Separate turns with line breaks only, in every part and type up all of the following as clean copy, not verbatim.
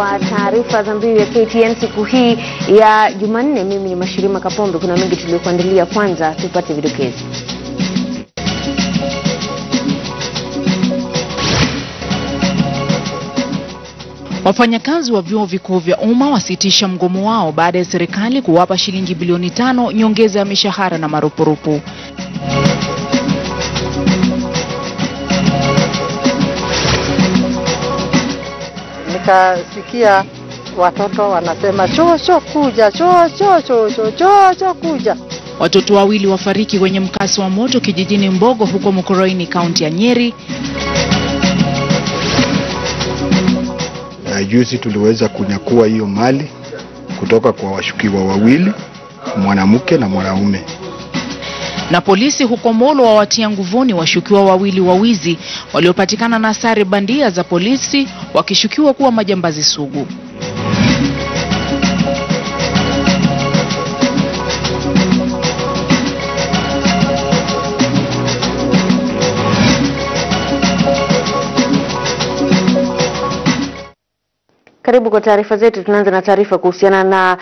kwa taarifa za Mbiu ya KTN siku hii ya Jumanne. Mimi ni Mashirima Kapombe. Kuna mengi tuliyokuandalia, kwanza tupate vidokezi.
Wafanyakazi wa vyuo vikuu vya umma wasitisha mgomo wao baada ya serikali kuwapa shilingi bilioni 5 nyongeza ya mishahara na marupurupu.
Nikasikia watoto wanasema cho kuja, cho kuja.
Watoto wawili wafariki kwenye mkasa wa moto kijijini Mbogo huko Mkoroini, kaunti ya Nyeri.
Juzi tuliweza kunyakua hiyo mali kutoka kwa washukiwa wawili, mwanamke na mwanaume.
Na polisi huko Molo wawatia nguvuni washukiwa wawili wa wizi waliopatikana na sare bandia za polisi wakishukiwa kuwa majambazi sugu.
Karibu kwa taarifa zetu. Tunaanza na taarifa kuhusiana na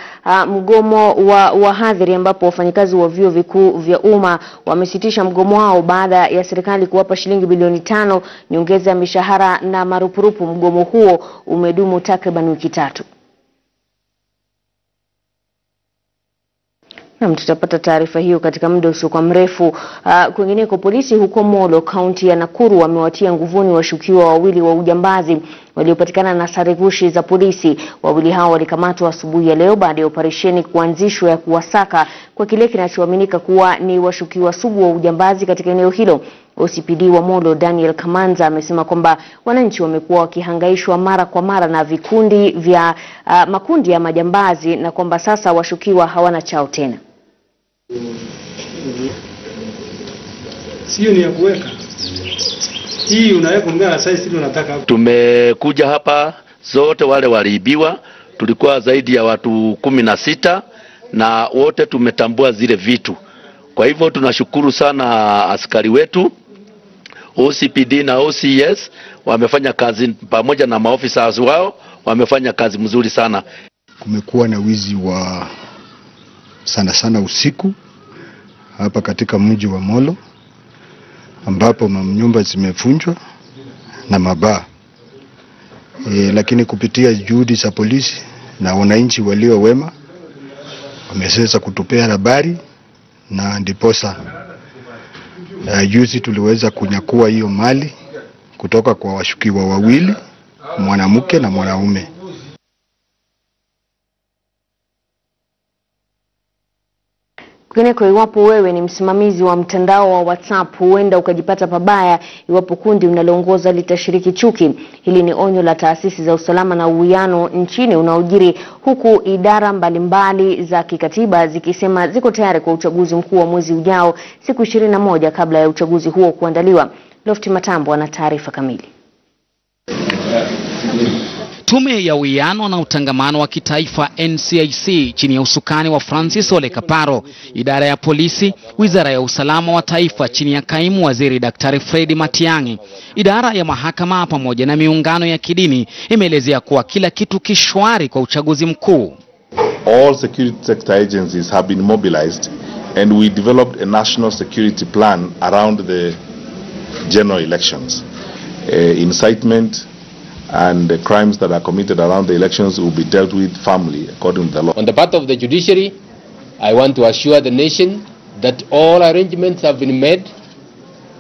mgomo wa wahadhiri, ambapo wafanyakazi wa vyuo vikuu vya umma wamesitisha mgomo wao baada ya serikali kuwapa shilingi bilioni 5 nyongeza ya mishahara na marupurupu. Mgomo huo umedumu takriban wiki 3. Na tutapata taarifa hiyo katika muda usio mrefu. Kwingineko, polisi huko Molo, kaunti ya Nakuru, wamewatia nguvuni washukiwa wawili wa ujambazi waliopatikana na sare gushi za polisi. Wawili hao walikamatwa asubuhi ya leo baada ya operesheni kuanzishwa ya kuwasaka kwa kile kinachoaminika kuwa ni washukiwa sugu wa ujambazi katika eneo hilo. OCPD wa Molo Daniel Kamanza amesema kwamba wananchi wamekuwa wakihangaishwa mara kwa mara na vikundi vya makundi ya majambazi na kwamba sasa washukiwa hawana chao tena.
Sio ni ya kuweka. Hii unaweka mbele sasa hivi unataka.
Tumekuja hapa zote wale waliibiwa, tulikuwa zaidi ya watu 16 na wote tumetambua zile vitu. Kwa hivyo tunashukuru sana askari wetu OCPD na OCS, wamefanya kazi pamoja na maofisa wao, wamefanya kazi mzuri sana.
Kumekuwa na wizi wa sana usiku hapa katika mji wa Molo, ambapo nyumba zimevunjwa na mabaa. Lakini kupitia juhudi za polisi na wananchi walio wema wameweza kutupea habari, na ndiposa juzi tuliweza kunyakua hiyo mali kutoka kwa washukiwa wawili, mwanamke na mwanaume.
Kwingineko, iwapo wewe ni msimamizi wa mtandao wa WhatsApp, huenda ukajipata pabaya iwapo kundi unaloongoza litashiriki chuki. Hili ni onyo la taasisi za usalama na uwiano nchini unaojiri huku idara mbalimbali za kikatiba zikisema ziko tayari kwa uchaguzi mkuu wa mwezi ujao, siku 21 kabla ya uchaguzi huo kuandaliwa. Lofty Matambo ana taarifa kamili.
Tume ya Uwiano na Utangamano wa Kitaifa NCIS chini ya usukani wa Francis Ole Kaparo, idara ya polisi, wizara ya usalama wa taifa chini ya kaimu waziri Daktari Fred Matiang'i, idara ya mahakama pamoja na miungano ya kidini imeelezea kuwa kila kitu kishwari kwa uchaguzi mkuu.
All security sector agencies have been mobilized and we developed a national security plan around the general elections. Incitement and the crimes that are committed around the elections will be dealt with firmly according to the law.
On the part of the judiciary, I want to assure the nation that all arrangements have been made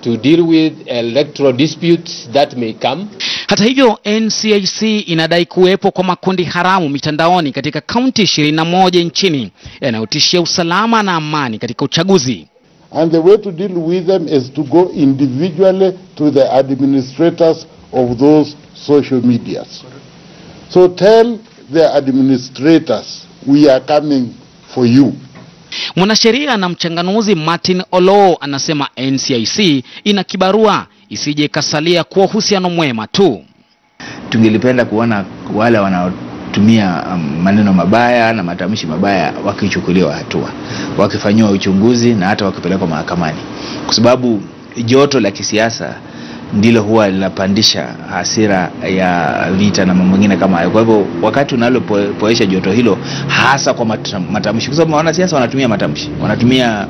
to deal with electoral disputes that may come.
Hata hivyo, NCIS inadai kuwepo kwa makundi haramu mitandaoni katika kaunti 21 nchini yanayotishia usalama na amani katika uchaguzi.
And the way to deal with them is to go individually to the administrators of those social medias. So tell the administrators we are coming for you.
Mwanasheria na mchanganuzi Martin Olo anasema NCIS ina kibarua isije kasalia kwa uhusiano mwema tu.
Tungelipenda kuona wale wanaotumia maneno mabaya na matamshi mabaya wakichukuliwa hatua, wakifanywa uchunguzi na hata wakipelekwa mahakamani, kwa sababu joto la kisiasa ndilo huwa linapandisha hasira ya vita na mambo mengine kama hayo. Kwa hivyo wakati unalopoesha joto hilo, hasa kwa matamshi, kwa sababu wanasiasa wanatumia matamshi, wanatumia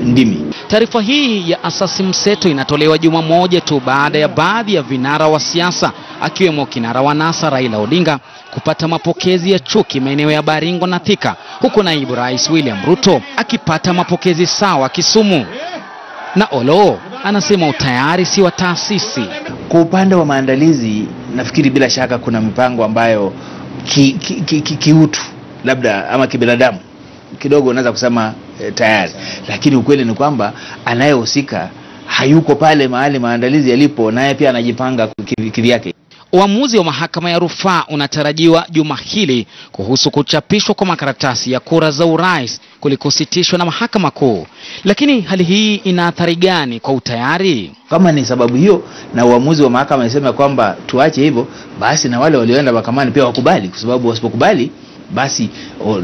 ndimi.
Taarifa hii ya asasi mseto inatolewa juma moja tu baada ya baadhi ya vinara wa siasa akiwemo kinara wa NASA Raila Odinga kupata mapokezi ya chuki maeneo ya Baringo na Thika, huku naibu rais William Ruto akipata mapokezi sawa Kisumu. Na Olo anasema utayari si wa taasisi.
Kwa upande wa maandalizi, nafikiri bila shaka kuna mipango ambayo kiutu labda ama kibinadamu kidogo unaweza kusema tayari, lakini ukweli ni kwamba anayehusika hayuko pale mahali maandalizi yalipo, naye pia anajipanga kivyake.
Uamuzi wa mahakama ya rufaa unatarajiwa juma hili kuhusu kuchapishwa kwa makaratasi ya kura za urais kulikositishwa na mahakama kuu. Lakini hali hii ina athari gani kwa utayari?
Kama ni sababu hiyo na uamuzi wa mahakama inasema kwamba tuache hivyo, basi na wale walioenda mahakamani pia wakubali, kwa sababu wasipokubali basi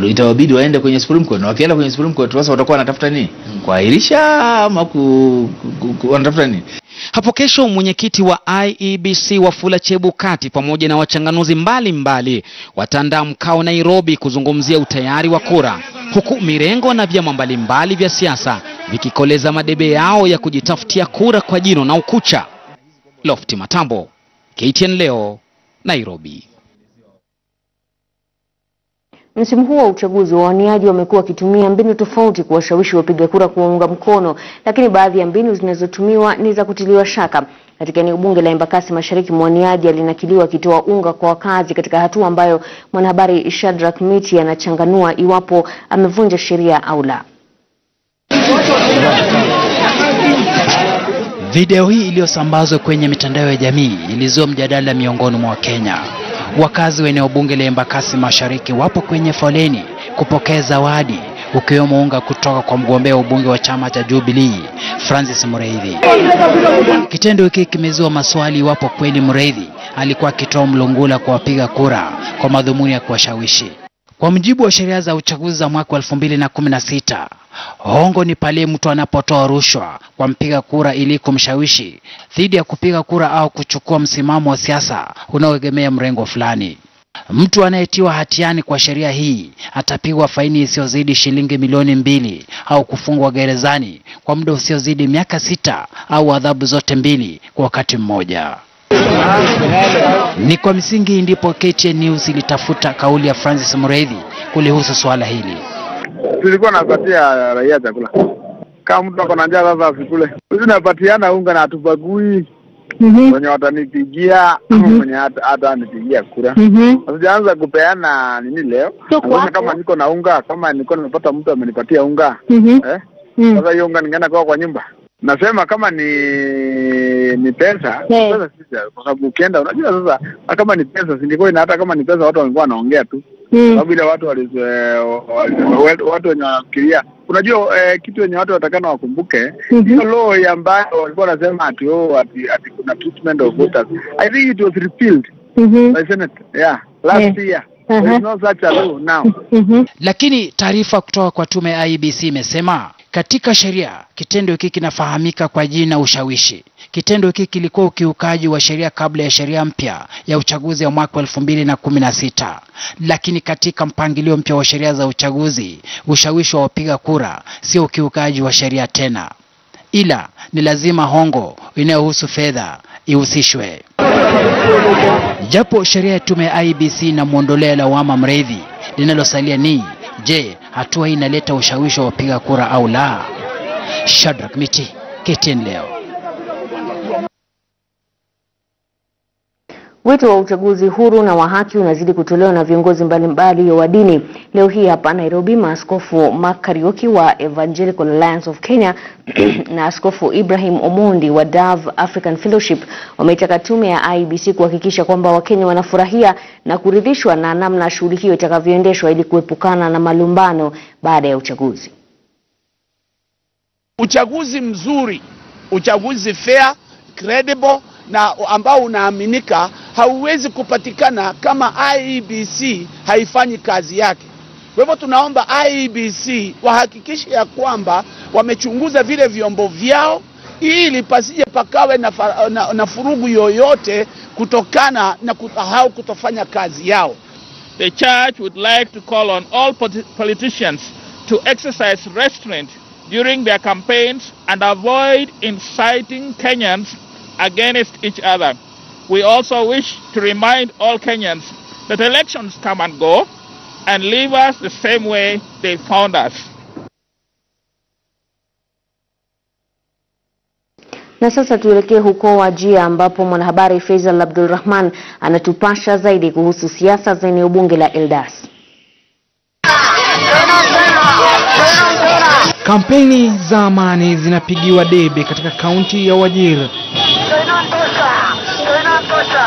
itawabidi waende kwenye Supreme Court, na wakienda kwenye Supreme Court sasa watakuwa wanatafuta nini? Kuahirisha ama wanatafuta nini?
Hapo kesho mwenyekiti wa IEBC Wafula Chebukati pamoja na wachanganuzi mbalimbali wataandaa mkao Nairobi kuzungumzia utayari wa kura, huku mirengo na vyama mbalimbali vya siasa vikikoleza madebe yao ya kujitafutia kura kwa jino na ukucha. Lofty Matambo, KTN leo, Nairobi.
Msimu huu wa uchaguzi, wawaniaji wamekuwa wakitumia mbinu tofauti kuwashawishi wapiga kura kuwaunga mkono, lakini baadhi ya mbinu zinazotumiwa ni za kutiliwa shaka. Katika eneo bunge la Embakasi Mashariki, mwaniaji alinakiliwa akitoa unga kwa wakazi, katika hatua ambayo mwanahabari Shadrack Miti anachanganua iwapo amevunja sheria au la.
Video hii iliyosambazwa kwenye mitandao ya jamii ilizua mjadala miongoni mwa Wakenya. Wakazi wa eneo bunge la Embakasi Mashariki wapo kwenye foleni kupokea zawadi, ukiwemo unga kutoka kwa mgombea ubunge wa chama cha Jubilee Francis Mureithi. Kitendo hiki kimezua maswali iwapo kweli Mureithi alikuwa akitoa mlungula kwa wapiga kura kwa madhumuni ya kuwashawishi. Kwa mujibu wa sheria za uchaguzi za mwaka 2016, hongo ni pale mtu anapotoa rushwa kwa mpiga kura ili kumshawishi dhidi ya kupiga kura au kuchukua msimamo wa siasa unaoegemea mrengo fulani. Mtu anayetiwa hatiani kwa sheria hii atapigwa faini isiyozidi shilingi milioni 2 au kufungwa gerezani kwa muda usiozidi miaka 6 au adhabu zote mbili kwa wakati mmoja. Ni kwa msingi ndipo KTN News ilitafuta kauli ya Francis Mureithi kulihusu swala hili.
Tulikuwa napatia raia chakula. Kama mtu ako na njaa sasa asikule. Sisi tunapatiana unga na tubagui. Mwenye watanipigia ama mwenye hata anipigia kura. Sijaanza kupeana nini leo. Kama niko na unga, kama niko nimepata mtu amenipatia unga. Sasa hiyo unga ningeenda kwa nyumba. Nasema kama ni pesa, sasa sisi kwa sababu ukienda unajua sasa kama ni pesa sindiko, na hata kama ni pesa watu walikuwa wanaongea tu. Sababu ile watu watu wanafikiria, unajua kitu yenye watu watakana wakumbuke, hiyo law ambayo walikuwa wanasema ati kuna treatment of voters. I think it was repealed by Senate last year. There is no such a law now.
Lakini taarifa kutoka kwa tume ya IEBC imesema katika sheria kitendo hiki kinafahamika kwa jina ushawishi. Kitendo hiki kilikuwa ukiukaji wa sheria kabla ya sheria mpya ya uchaguzi ya mwaka 2016. Lakini katika mpangilio mpya wa sheria za uchaguzi, ushawishi wa wapiga kura sio ukiukaji wa sheria tena, ila ni lazima hongo inayohusu fedha ihusishwe. Japo sheria ya tume ya IEBC inamuondolea lawama Mureithi, linalosalia ni je, hatua hii inaleta ushawishi wa wapiga kura au la? Shadrack Miti, KTN leo.
Wito wa uchaguzi huru na wa haki unazidi kutolewa na viongozi mbalimbali wa dini. Leo hii hapa Nairobi, maaskofu Mark Kariuki wa Evangelical Alliance of Kenya na askofu Ibrahim Omondi wa Dove African Fellowship wameitaka tume ya IEBC kuhakikisha kwamba Wakenya wanafurahia na kuridhishwa na namna shughuli hiyo itakavyoendeshwa ili kuepukana na malumbano baada ya uchaguzi.
Uchaguzi mzuri, uchaguzi fair, credible na ambao unaaminika hauwezi kupatikana kama IEBC haifanyi kazi yake. Kwa hivyo tunaomba IEBC wahakikishe ya kwamba wamechunguza vile vyombo vyao ili pasije pakawe na furugu yoyote kutokana na hao kutofanya kazi yao.
The church would like to call on all politicians to exercise restraint during their campaigns and avoid inciting Kenyans against each other. We also wish to remind all Kenyans that elections come and go and leave us the same way they found us.
Na sasa tuelekee huko Wajir ambapo mwanahabari Faisal Abdulrahman anatupasha zaidi kuhusu siasa za eneo bunge la Eldas.
Kampeni za amani zinapigiwa debe katika kaunti ya Wajir.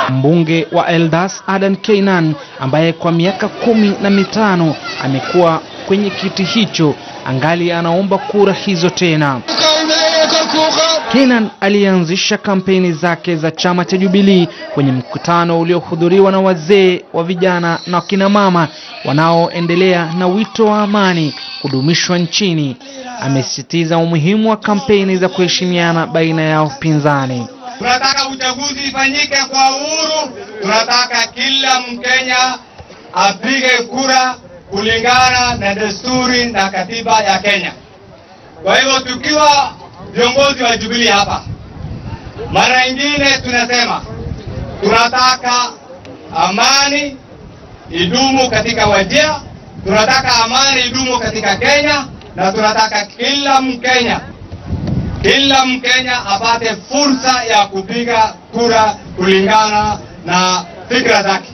Mbunge wa Eldas Adan Keinan ambaye kwa miaka 15 amekuwa kwenye kiti hicho angali anaomba kura hizo tena. Keinan alianzisha kampeni zake za chama cha Jubilee kwenye mkutano uliohudhuriwa na wazee wa vijana na kina mama wanaoendelea na wito wa amani kudumishwa nchini. Amesisitiza umuhimu wa kampeni za kuheshimiana baina ya upinzani.
Tunataka uchaguzi ifanyike kwa uhuru. Tunataka kila Mkenya apige kura kulingana na desturi na katiba ya Kenya. Kwa hivyo tukiwa viongozi wa Jubilee hapa, mara nyingine tunasema tunataka amani idumu katika Wajir, tunataka amani idumu katika Kenya, na tunataka kila Mkenya apate fursa ya kupiga kura kulingana na fikra zake.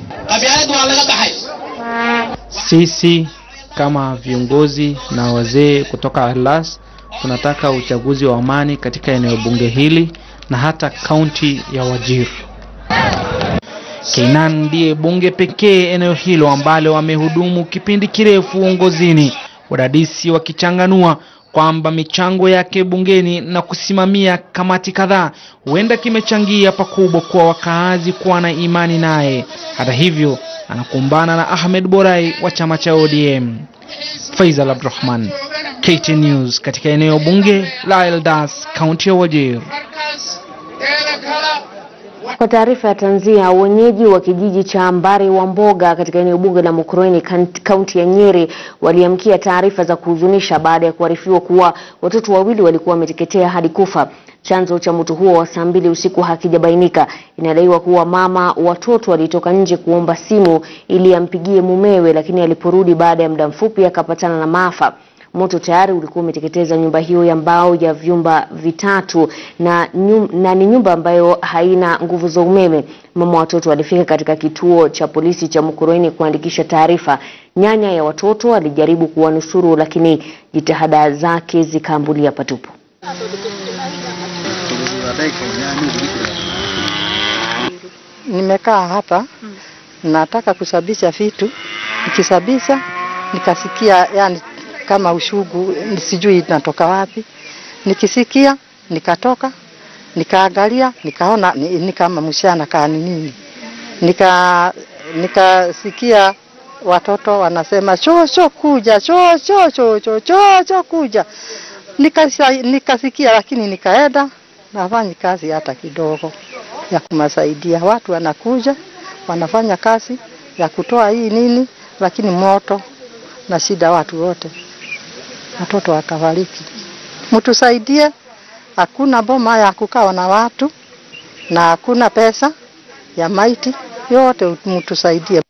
Sisi kama viongozi na wazee kutoka Eldas tunataka uchaguzi wa amani katika eneo bunge hili na hata kaunti ya Wajir. Keinan ndiye bunge pekee eneo hilo ambalo amehudumu kipindi kirefu uongozini, wadadisi wakichanganua kwamba michango yake bungeni na kusimamia kamati kadhaa huenda kimechangia pakubwa kwa wakaazi kuwa na imani naye. Hata hivyo anakumbana na Ahmed Borai wa chama cha ODM. Faisal Abdulrahman, KTN News katika eneo bunge la Eldas, kaunti ya Wajir.
Kwa taarifa ya tanzia, wenyeji wa kijiji cha Mbari wa Mboga katika eneo bunge la Mukurweini, kaunti ya Nyeri, waliamkia taarifa za kuhuzunisha baada ya kuarifiwa kuwa watoto wawili walikuwa wameteketea hadi kufa. Chanzo cha moto huo wa saa 2 usiku hakijabainika. Inadaiwa kuwa mama watoto alitoka nje kuomba simu ili ampigie mumewe, lakini aliporudi baada ya muda mfupi akapatana na maafa. Moto tayari ulikuwa umeteketeza nyumba hiyo ya mbao ya vyumba vitatu na ni nyumba ambayo haina nguvu za umeme. Mama watoto alifika katika kituo cha polisi cha Mukurweini kuandikisha taarifa. Nyanya ya watoto alijaribu kuwanusuru, lakini jitihada zake zikaambulia patupu.
Nimekaa hapa, nataka kusabisha vitu. Nikisabisha nikasikia yani kama ushugu, sijui inatoka wapi. Nikisikia nikatoka, nikaangalia, nikaona ni kama mshana kani nini. Nikasikia watoto wanasema cho kuja, cho kuja. Nikasikia, lakini nikaenda nafanya kazi hata kidogo ya kumasaidia watu. Wanakuja wanafanya kazi ya kutoa hii nini, lakini moto na shida watu wote, watoto wakafariki. Mtusaidie, hakuna boma ya kukaa na watu na hakuna pesa ya maiti, yote mtusaidie.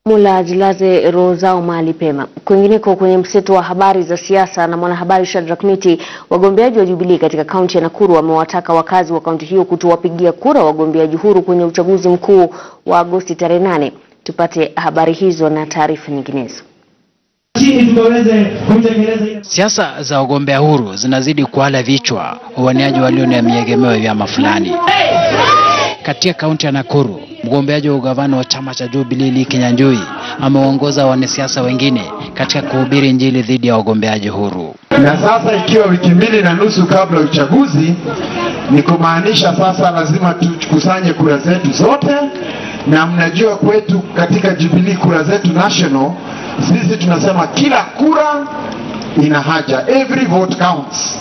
Mula ajilaze roho zao mahali pema. Kwingineko kwenye mseto wa habari za siasa na mwanahabari Shadrack Miti, wagombeaji wa Jubilee katika kaunti ya Nakuru wamewataka wakazi wa kaunti hiyo kutowapigia kura wagombeaji huru kwenye uchaguzi mkuu wa Agosti tarehe 8. Tupate habari hizo na taarifa nyinginezo.
Siasa za wagombea huru zinazidi kuala vichwa wawaniaji walio na miegemeo ya vyama fulani. Katika kaunti ya Nakuru, mgombeaji wa ugavana wa chama cha Jubilee Kinyanjui ameongoza wanasiasa wengine katika kuhubiri injili dhidi ya wagombeaji huru.
Na sasa ikiwa wiki 2.5 kabla ya uchaguzi, ni kumaanisha sasa lazima tukusanye kura zetu zote, na mnajua kwetu katika Jubilee kura zetu national, sisi tunasema kila kura ina haja. Every vote counts.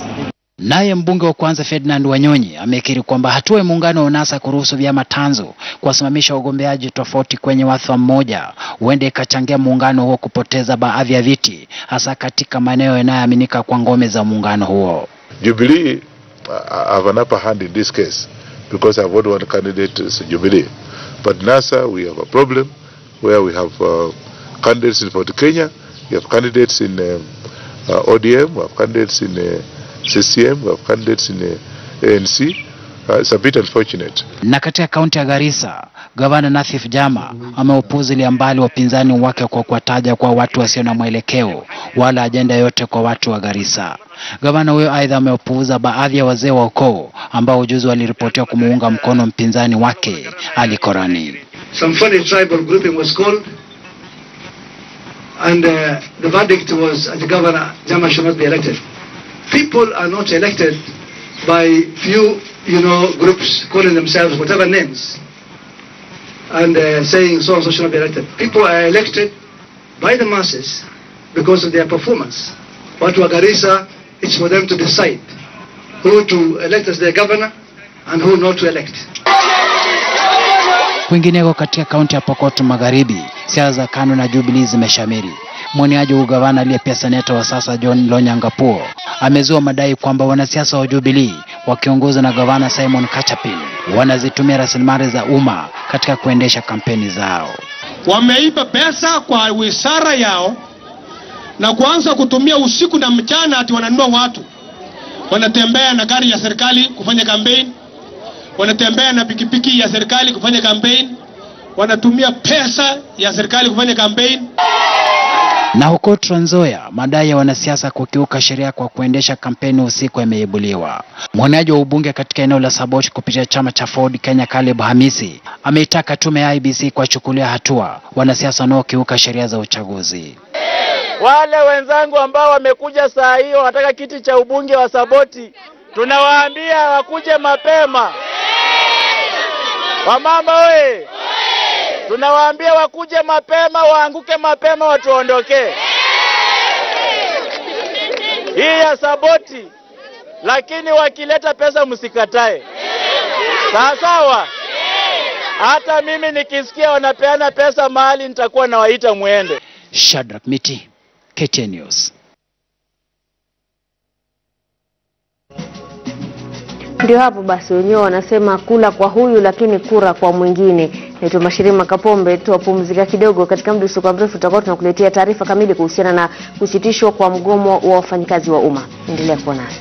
Naye mbunge wa kwanza Ferdinand Wanyonyi amekiri kwamba hatua ya muungano wa NASA kuruhusu vyama tanzu kuwasimamisha wagombeaji tofauti kwenye wadhifa mmoja huenda ikachangia muungano huo kupoteza baadhi ya viti, hasa katika maeneo yanayoaminika kwa ngome za muungano huo.
Jubilee have an upper hand in this case because I've got one candidate is Jubilee. But NASA, we have a problem where we have candidates in Port Kenya, we have candidates in ODM, we have candidates in CCM, we have candidates in ANC. It's a bit unfortunate.
Na katika kaunti ya Garissa, Gavana Nathif Jama ameupuzilia mbali wapinzani wake kwa kuwataja kwa watu wasio na mwelekeo wala ajenda yote kwa watu wa Garissa. Gavana huyo aidha ameupuuza baadhi ya wazee wa ukoo ambao juzi waliripotiwa kumuunga mkono mpinzani wake Ali Korani.
Some funny tribal grouping was called and the verdict was the governor Jama should not be elected. People are not elected by few, groups calling themselves whatever names and saying so and so should not be elected. People are elected by the masses because of their performance. Watu wa Garissa, it's for them to decide who to elect as their governor and who not to elect.
Kwingineko katika kaunti ya Pokot Magharibi, siasa za KANU na Jubilee zimeshamiri. Mwaniaji wa ugavana aliyepia seneta wa sasa John Lonyangapuo amezua madai kwamba wanasiasa wa Jubilee wakiongozwa na gavana Simon Kachapin wanazitumia rasilimali za umma katika kuendesha kampeni zao.
Wameiba pesa kwa wizara yao na kuanza kutumia usiku na mchana ati wananunua watu. Wanatembea na gari ya serikali kufanya campaign, wanatembea na pikipiki ya serikali kufanya campaign, wanatumia pesa ya serikali kufanya campaign.
Na huko Trans Nzoia, madai ya wanasiasa kukiuka sheria kwa kuendesha kampeni usiku yameibuliwa. Mwaniaji wa ubunge katika eneo la Saboti kupitia chama cha Ford Kenya Caleb Hamisi ameitaka tume ya IEBC kuwachukulia hatua wanasiasa wanaokiuka sheria za uchaguzi.
Wale wenzangu ambao wamekuja saa hiyo wanataka kiti cha ubunge wa Saboti, tunawaambia wakuje mapema. Wamama we, tunawaambia wakuje mapema, waanguke mapema, watuondoke. Hii ya Saboti, lakini wakileta pesa msikatae. Sawa? Hata mimi nikisikia wanapeana pesa mahali nitakuwa nawaita muende.
Shadrack Miti, KTN News.
Ndio hapo basi, wenyewe wanasema kula kwa huyu lakini kura kwa mwingine. Naitwa Mashirima Kapombe, tuwapumzika kidogo. Katika muda usio mrefu tutakuwa tunakuletea taarifa kamili kuhusiana na kusitishwa kwa mgomo wa wafanyikazi wa umma. Endelea kuwa nasi.